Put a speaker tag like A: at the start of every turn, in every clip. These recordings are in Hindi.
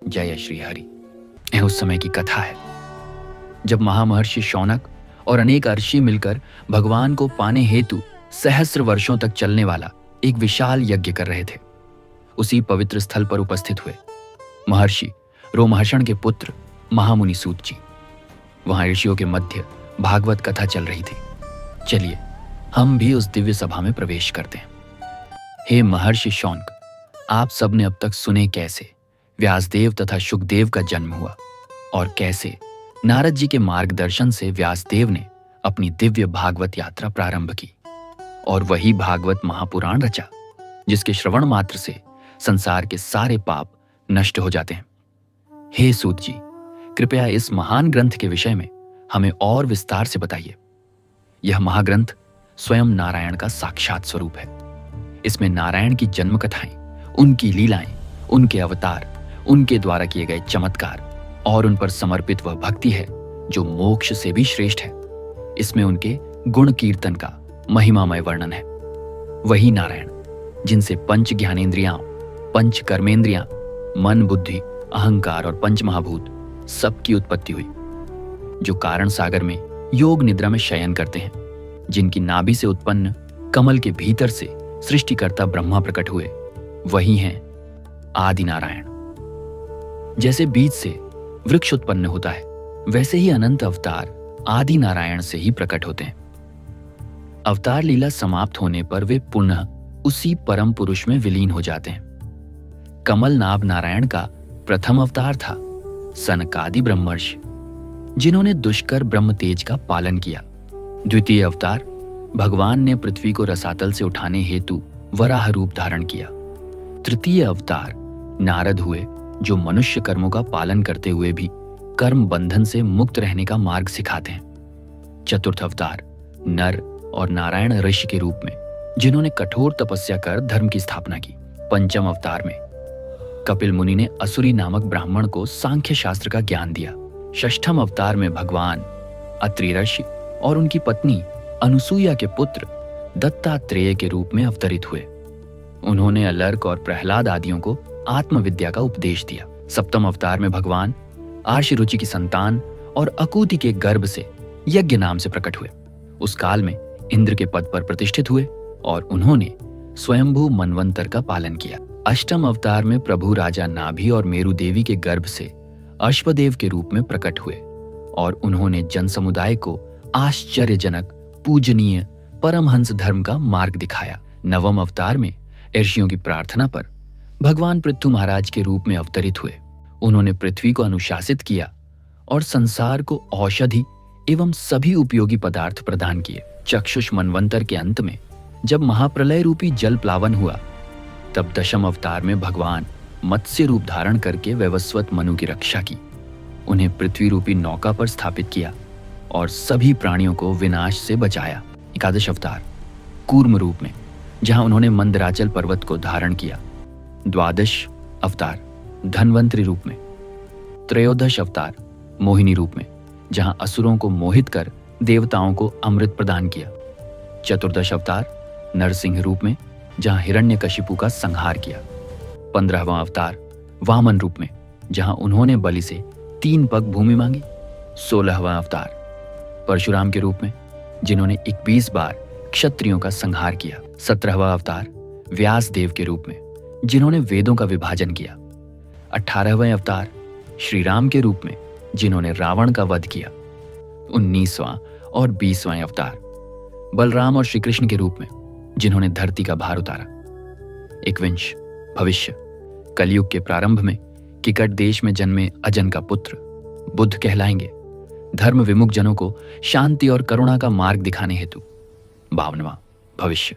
A: जय श्री हरि। यह उस समय की कथा है जब महामहर्षि शौनक और अनेक ऋषि मिलकर भगवान को पाने हेतु सहस्र वर्षों तक चलने वाला एक विशाल यज्ञ कर रहे थे। उसी पवित्र स्थल पर उपस्थित हुए महर्षि रोमहर्षण के पुत्र महामुनि सूत जी। वहां ऋषियों के मध्य भागवत कथा चल रही थी। चलिए हम भी उस दिव्य सभा में प्रवेश करते हैं। हे महर्षि शौनक, आप सबने अब तक सुने कैसे व्यासदेव तथा शुकदेव का जन्म हुआ और कैसे नारद जी के मार्गदर्शन से व्यासदेव ने अपनी दिव्य भागवत यात्रा प्रारंभ की और वही भागवत महापुराण रचा जिसके श्रवण मात्र से संसार के सारे पाप नष्ट हो जाते हैं। हे सूत जी, कृपया इस महान ग्रंथ के विषय में हमें और विस्तार से बताइए। यह महाग्रंथ स्वयं नारायण का साक्षात स्वरूप है। इसमें नारायण की जन्म कथाएं, उनकी लीलाएं, उनके अवतार, उनके द्वारा किए गए चमत्कार और उन पर समर्पित वह भक्ति है जो मोक्ष से भी श्रेष्ठ है। इसमें उनके गुण कीर्तन का महिमामय वर्णन है। वही नारायण जिनसे पंच ज्ञानेंद्रियां, पंच कर्मेंद्रियां, मन, बुद्धि, अहंकार और पंच महाभूत सबकी उत्पत्ति हुई, जो कारण सागर में योग निद्रा में शयन करते हैं, जिनकी नाभि से उत्पन्न कमल के भीतर से सृष्टिकर्ता ब्रह्मा प्रकट हुए, वही हैं आदि नारायण। जैसे बीज से वृक्ष उत्पन्न होता है, वैसे ही अनंत अवतार आदि नारायण से ही प्रकट होते हैं। अवतार लीला समाप्त होने पर वे पुनः उसी परम पुरुष में विलीन हो जाते हैं। कमल नाभ नारायण का प्रथम अवतार था सनकादि ब्रह्मर्षि, जिन्होंने दुष्कर ब्रह्म तेज का पालन किया। द्वितीय अवतार भगवान ने पृथ्वी को रसातल से उठाने हेतु वराह रूप धारण किया। तृतीय अवतार नारद हुए, जो मनुष्य कर्मों का पालन करते हुए भी कर्म बंधन से मुक्त रहने का मार्ग सिखाते हैं। चतुर्थ अवतार नर और नारायण ऋषि के रूप में, जिन्होंने कठोर तपस्या कर धर्म की स्थापना की। पंचम अवतार में कपिल मुनि ने असुरी नामक ब्राह्मण को सांख्य शास्त्र का ज्ञान दिया। षष्ठम अवतार में भगवान अत्रि ऋषि और उनकी पत्नी अनुसूया के पुत्र दत्तात्रेय के रूप में अवतरित हुए। उन्होंने अलर्क और प्रहलाद आदियों को आत्मविद्या का उपदेश दिया। सप्तम अवतार में भगवान आर्षिरुचि की संतान और अकूति के गर्भ से यज्ञ नाम से प्रकट हुए। उस काल में इंद्र के पद पर प्रतिष्ठित हुए और उन्होंने स्वयंभू मनवंतर का पालन किया। अष्टम अवतार में प्रभु राजा नाभि और मेरु देवी के गर्भ से अश्वदेव के रूप में प्रकट हुए और उन्होंने जन समुदाय को आश्चर्यजनक पूजनीय परमहंस धर्म का मार्ग दिखाया। नवम अवतार में ऋषियों की प्रार्थना पर भगवान पृथु महाराज के रूप में अवतरित हुए। उन्होंने पृथ्वी को अनुशासित किया और संसार को औषधि एवं सभी उपयोगी पदार्थ प्रदान किए। चक्षुष मनवंतर के अंत में जब महाप्रलय रूपी जल प्लावन हुआ, तब दशम अवतार में भगवान मत्स्य रूप धारण करके वैवस्वत मनु की रक्षा की, उन्हें पृथ्वी रूपी नौका पर स्थापित किया और सभी प्राणियों को विनाश से बचाया। एकादश अवतार कूर्म रूप में, जहां उन्होंने मंदराचल पर्वत को धारण किया। द्वादश अवतार धन्वंतरी रूप में। त्रयोदश अवतार मोहिनी रूप में, जहां असुरों को मोहित कर देवताओं को अमृत प्रदान किया। चतुर्दश अवतार नरसिंह रूप में, जहां हिरण्यकशिपु का संहार किया। 15वां अवतार वामन रूप में, जहां उन्होंने बलि से 3 पग भूमि मांगी। 16वां अवतार परशुराम के रूप में, जिन्होंने 21 बार क्षत्रियों का संहार किया। 17वां अवतार व्यासदेव के रूप में, जिन्होंने वेदों का विभाजन किया। 18वें अवतार श्री राम के रूप में, जिन्होंने रावण का वध किया। 19वां और 20वां अवतार बलराम और श्री कृष्ण के रूप में, जिन्होंने धरती का भार उतारा। 21 भविष्य कलयुग के प्रारंभ में किकट देश में जन्मे अजन का पुत्र बुद्ध कहलाएंगे, धर्म विमुख जनों को शांति और करुणा का मार्ग दिखाने हेतु। 52वां भविष्य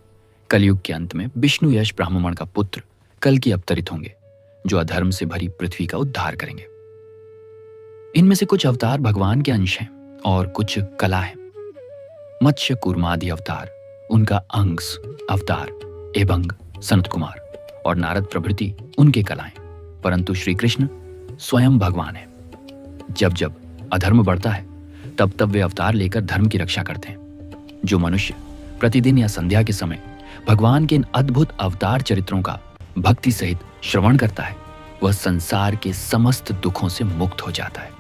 A: कलयुग के अंत में विष्णु यश ब्राह्मण का पुत्र कल्कि अवतरित होंगे, जो अधर्म से भरी पृथ्वी का उद्धार करेंगे। इनमें से कुछ अवतार भगवान के अंश हैं और कुछ कला है। मत्स्य कूर्मादि अवतार, उनका अंश अवतार एवं सनत कुमार और नारद प्रभृति उनके कलाएं, परंतु श्री कृष्ण स्वयं भगवान है। जब जब अधर्म बढ़ता है, तब तब वे अवतार लेकर धर्म की रक्षा करते हैं। जो मनुष्य प्रतिदिन या संध्या के समय भगवान के इन अद्भुत अवतार चरित्रों का भक्ति सहित श्रवण करता है, वह संसार के समस्त दुखों से मुक्त हो जाता है।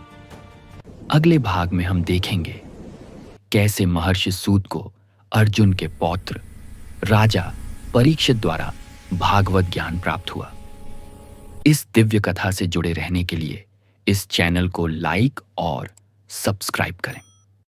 A: अगले भाग में हम देखेंगे कैसे महर्षि सूत को अर्जुन के पौत्र राजा परीक्षित द्वारा भागवत ज्ञान प्राप्त हुआ। इस दिव्य कथा से जुड़े रहने के लिए इस चैनल को लाइक और सब्सक्राइब करें।